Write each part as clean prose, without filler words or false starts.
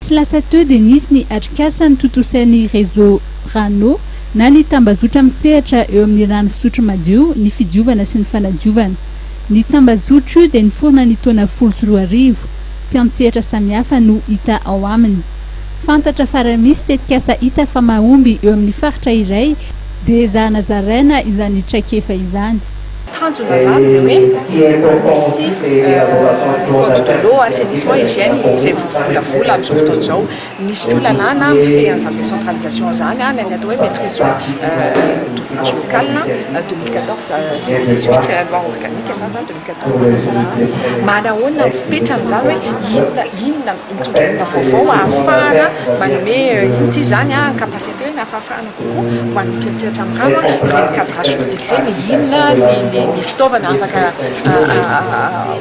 tsy lasa teo dia nisy ny atrikasany totosain'ny réseau rano na ny tambazotra misehatra eo amin'ny rano fisotro madio ny fidiovana sy ny fanadiovana. Ny tambazotro io dia niforona ny taona 12 mpiantsehatra samihafa no hita ao aminy. Fantatra fa raha misy tetikasa hita fa mahomby eo amin'ny faritra iray dia zahana zaraina izany traikefa izany. Tanjona zany dia hoe misy code de l'eau, assainissement, hygiène izay volavola amin'izao fotoana izao. Misy koa lalàna mifehy an'izany décentralisation zany ny atao hoe maîtrise du village local 2014-018 loi organique zany 2014. Manahoana mifipetra amin'izany hoe inona mitondra vaovao ahafahana manome ino ty zany capacité na ahafahana kokoa ho an'ny mpiantsehatra amin'ny rano ireny cadrage juridique ireny inona ny fitaovana afaka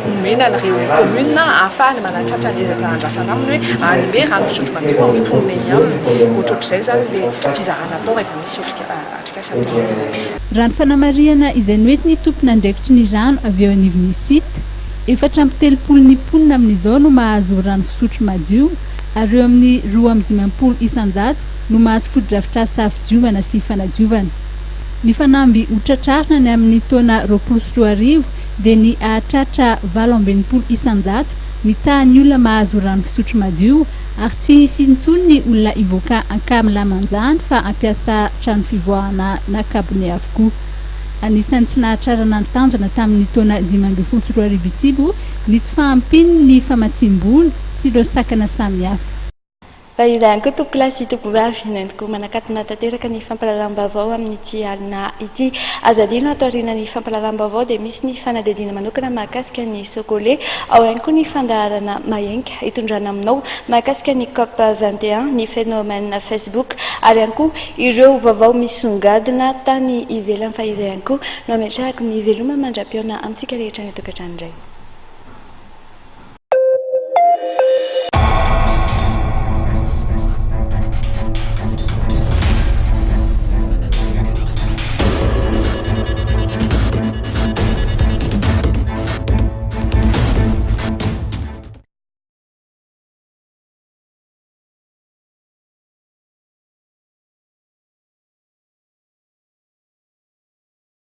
omena an'ireo commune ahafahana manatratra ny ezaka andrasana aminy hoe anome rano fisotro madio amin'ny mponina eny aminy. Ohatrohatr'izay zany dia fizarana atao rehefa misy atrikasa atao. Rano fanamariana izay noentin'ny tompon'andraikitry ny rano avy eo anivon'ny site 430 mponina amin'izao no mahazo rano fisotro madio ary eo amin'ny 290 isan-jato no mahazo fotodrafitrasa fidiovana sy fanadiovana. Ny fanamby hotratrarina ny amin'ny taona 20 dia ny ahatratra 220 isan-jato ny tahan'ny olona mahazo rano fisotro madio ary tsy hisy intsony ny olona hivoaka ankamilamanjany fa ampiasa trano fivoahana nakabony avokoa. Anisan'ny tsy nahatrarana ny tanjona tamin'ny taona 2024 itibo ny tsy fahampiny ny famatsiam-bola sy ireo sakana samihafa. Raha izany koa tompolasy tompovavy nendiko manakatona tanteraka ny fampalalam-baovao amin'ity alina ity. Azadino atao aoriana ny fampalalam-baovao dia misy ny fanadihadiana manokana mahakasika ny sokolé, ao ihany koa ny fandaharana mahenga hitondrana aminao mahakasika ny COP 21, ny phénomène Facebook ary ihany koa ireo vaovao misongadina tany ivelany fa izay ihany koa no ametrahako ny veloma mandra-piona amintsika rehetra ny tokantrano indray.